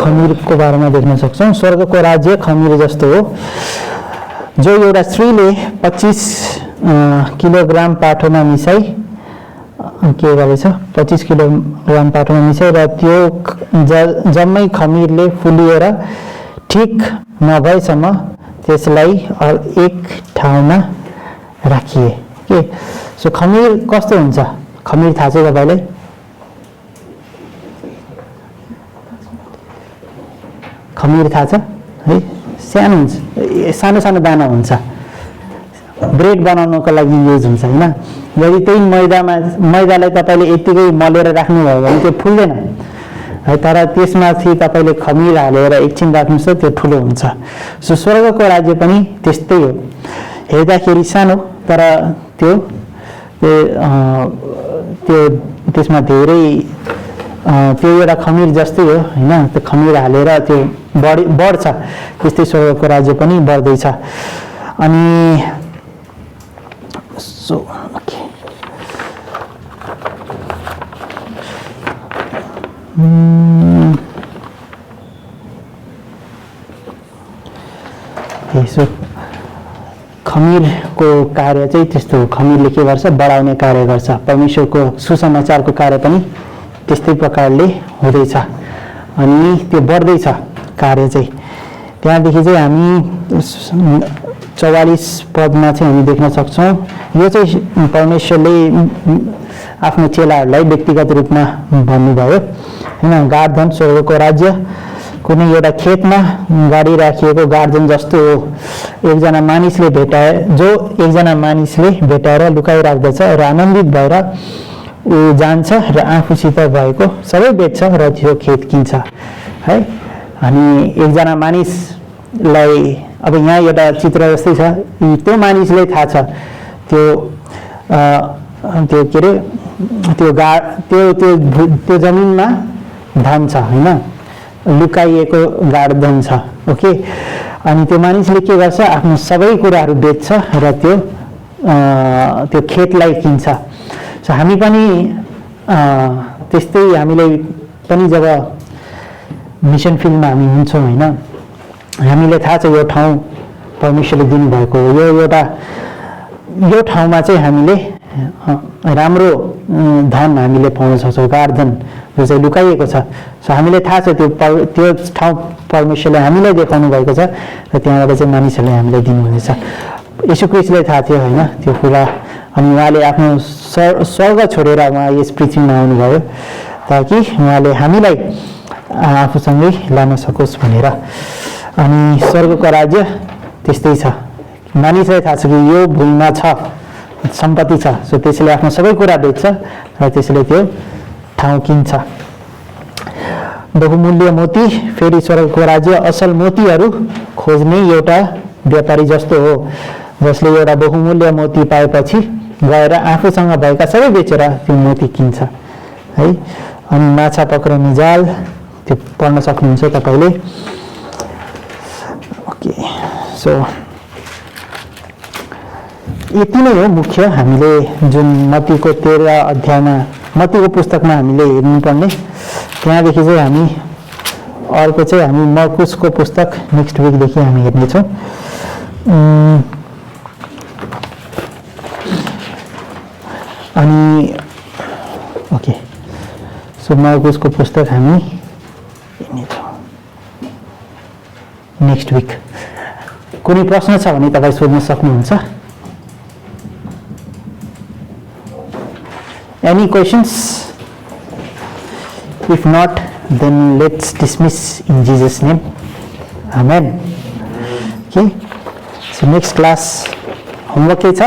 खमीरको बारेमा देख्न सक्छौँ स्वर्गको राज्य खमीर जस्तो हो जो एउटा स्त्रीले 25 किलोग्राम पाठोमा मिसाई के गरेछ 25 किलोग्राम पाठोमा मिसाई र त्यो जम्मै खमीरले फुलिएर ठिक नभएसम्म त्यसलाई एक ठाउँमा राखिए के सो खमीर कस्तो हुन्छ खमीर थाहा छ तपाईलाई खमीर थाहा छ है सानो हुन्छ सानो सानो दाना हुन्छ ब्रेड बनाउनको लागि युज हुन्छ हैन यदि त्यही मैदालाई तपाईले यतिकै मलेर राख्नुभयो भने त्यो फुल्दैन है तर त्यसमाथि तपाईले खमीर हालेर एकछिन राख्नुस् त्यो ठुलो हुन्छ सो स्वर्गको राज्य पनि त्यस्तै हो हेर्दाखेरि सानो तर त्यो त्यसमा धेरै त्यो एउटा खमीर जस्तै हो हैन त्यो खमीर हालेर त्यो बढ्छ त्यस्तै स्वर्गको राज्य पनि बढ्दैछ अनि सो ओके सो खमीरको कार्य चाहिँ त्यस्तो हो खमीरले के गर्छ बढाउने कार्य गर्छ परमेश्वरको सुसमाचारको कार्य पनि त्यस्तै प्रकारले हुँदैछ अनि त्यो बढ्दैछ कार्य चाहिँ त्यहाँदेखि चाहिँ हामी 44 पदमा चाहिँ हामी देख्न सक्छौँ यो चाहिँ परमेश्वरले आफ्नो चेलाहरूलाई व्यक्तिगत रूपमा भन्नुभयो हैन गार्धन स्वर्गको राज्य कुनै एउटा खेतमा गाडी राखिएको गार्धन जस्तो हो एकजना मानिसले भेटाएर लुकाइराख्दछ र आनन्दित भएर ऊ जान्छ र आफूसित भएको सबै बेच्छ र त्यो खेत किन्छ है अनि एकजना मानिसलाई अब यहाँ एउटा चित्र जस्तै छ त्यो मानिसले थाहा छ त्यो के रे त्यो जमिनमा धन छ हैन लुकाइएको गार्धन छ ओके अनि त्यो मानिसले के गर्छ आफ्नो सबै कुराहरू बेच्छ र त्यो खेतलाई किन्छ सो हामी पनि त्यस्तै हामीले पनि जब मिसन फिल्डमा हामी हुन्छौँ हैन हामीले थाहा छ यो ठाउँ परमेश्वरले दिनुभएको हो यो ठाउँमा चाहिँ हामीले राम्रो धन हामीले पाउन सक्छौँ गार्धन जो चाहिँ लुकाइएको छ सो हामीले थाहा छ त्यो ठाउँ परमेश्वरले हामीलाई देखाउनु भएको छ र त्यहाँबाट चाहिँ मानिसहरूले हामीलाई दिनुहुनेछ यीशु ख्रीष्टलाई थाहा थियो हैन त्यो कुरा अनि उहाँले आफ्नो स्वर्ग छोडेर उहाँ यस पृथ्वीमा आउनुभयो ताकि उहाँले हामीलाई आफूसँगै लान सकोस् भनेर अनि स्वर्गको राज्य त्यस्तै छ मानिसलाई थाहा छ कि यो भूमिमा छ सम्पत्ति छ सो त्यसले आफ्नो सबै कुरा बेच्छ र त्यसले त्यो ठाउँ किन्छ बहुमूल्य मोती फेरि स्वर्गको राज्य असल मोतीहरू खोज्ने एउटा व्यापारी जस्तो हो जसले एउटा बहुमूल्य मोती पाएपछि गएर आफूसँग भएका सबै बेचेर त्यो मोती किन्छ है अनि माछा पक्राउने जाल त्यो पढ्न सक्नुहुन्छ तपाईले ओके सो यति नै हो मुख्य हामीले जुन मत्तीको 13 अध्यायमा मत्तीको पुस्तकमा हामीले हेर्नुपर्ने त्यहाँदेखि चाहिँ हामी अर्को चाहिँ हामी मर्कुसको पुस्तक नेक्स्ट विकदेखि हामी हेर्नेछौँ अनि ओके सो मर्कुसको पुस्तक हामी हेर्नेछौँ नेक्स्ट विक कुनै प्रश्न छ भने तपाईँ सोध्न सक्नुहुन्छ Any questions? If not, then let's dismiss in Jesus' name. Amen. Okay. So next class homework के छ?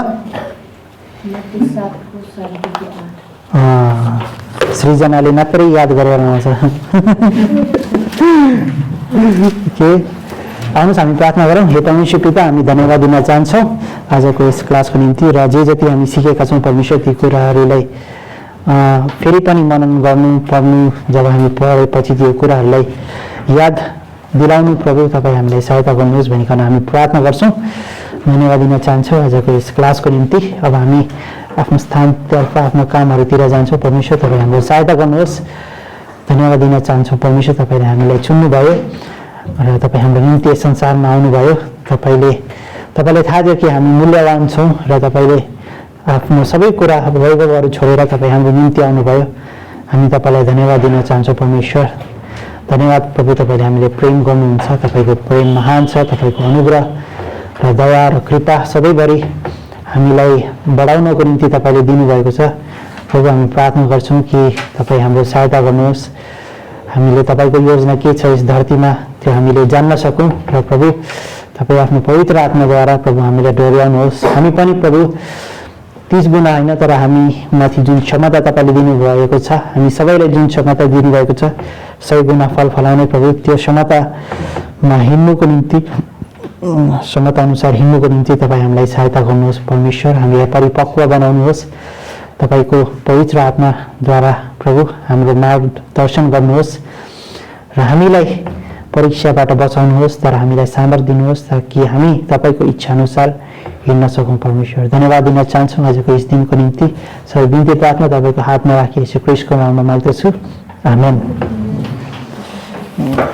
सृजनाले मात्रै याद गरेर आउँछ। ओके, आउनुहोस् हामी प्रार्थना गरौँ। हे परमेश्वर पिता, हामी धन्यवाद दिन चाहन्छौँ आजको यस क्लासको निम्ति र जे जति हामी सिकेका छौँ परमेश्वर ती कुराहरूलाई फेरि पनि मनन गर्नु पर्नु, जब हामी पढेपछि त्यो कुराहरूलाई याद दिलाउनु प्रभु तपाईँ हामीलाई सहायता गर्नुहोस् भनिकन हामी प्रार्थना गर्छौँ। धन्यवाद दिन चाहन्छौँ आजको यस क्लासको निम्ति। अब हामी आफ्नो स्थानतर्फ आफ्नो कामहरूतिर जान्छौँ। परमेश्वर तपाईँ हाम्रो सहायता गर्नुहोस्। धन्यवाद दिन चाहन्छौँ परमेश्वर, तपाईँले हामीलाई चुन्नुभयो र तपाईँ हाम्रो निम्ति यस संसारमा आउनुभयो। तपाईँलाई थाहा थियो कि हामी मूल्यवान छौँ र तपाईँले आफ्नो सबै कुरा वैभवहरू छोडेर तपाईँ हाम्रो निम्ति आउनुभयो। हामी तपाईँलाई धन्यवाद दिन चाहन्छौँ परमेश्वर। धन्यवाद प्रभु, तपाईँले हामीले प्रेम गर्नुहुन्छ। तपाईँको प्रेम महान छ। तपाईँको अनुग्रह र दया र कृपा सधैँभरि हामीलाई बढाउनको निम्ति तपाईँले दिनुभएको छ। प्रभु हामी प्रार्थना गर्छौँ कि तपाईँ हाम्रो सहायता गर्नुहोस्। हामीले तपाईँको योजना के छ यस धरतीमा त्यो हामीले जान्न सकौँ र प्रभु तपाईँ आफ्नो पवित्र आत्माद्वारा प्रभु हामीलाई डोर्याउनुहोस्। हामी पनि प्रभु 30 गुणा होइन, तर हामी माथि जुन क्षमता तपाईँले दिनुभएको छ, हामी सबैलाई जुन क्षमता दिनुभएको छ 100 गुणा फल फलाउने प्रभु, त्यो क्षमतामा हिँड्नुको निम्ति क्षमता अनुसार हिँड्नुको निम्ति तपाईँ हामीलाई सहायता गर्नुहोस् परमेश्वर। हामीलाई परिपक्व बनाउनुहोस्। तपाईँको पवित्र आत्माद्वारा प्रभु हाम्रो मार्गदर्शन गर्नुहोस् र हामीलाई परीक्षाबाट बचाउनुहोस्, तर हामीलाई सामर्थ्य दिनुहोस् ताकि हामी तपाईँको इच्छा अनुसार हिँड्न सकौँ परमेश्वर। धन्यवाद दिन चाहन्छौँ आजको यस दिनको निम्ति। सबै बिन्ती प्रार्थना तपाईँको हातमा राखी यसो क्रिस्टको नाममा माग्दछु। आमेन।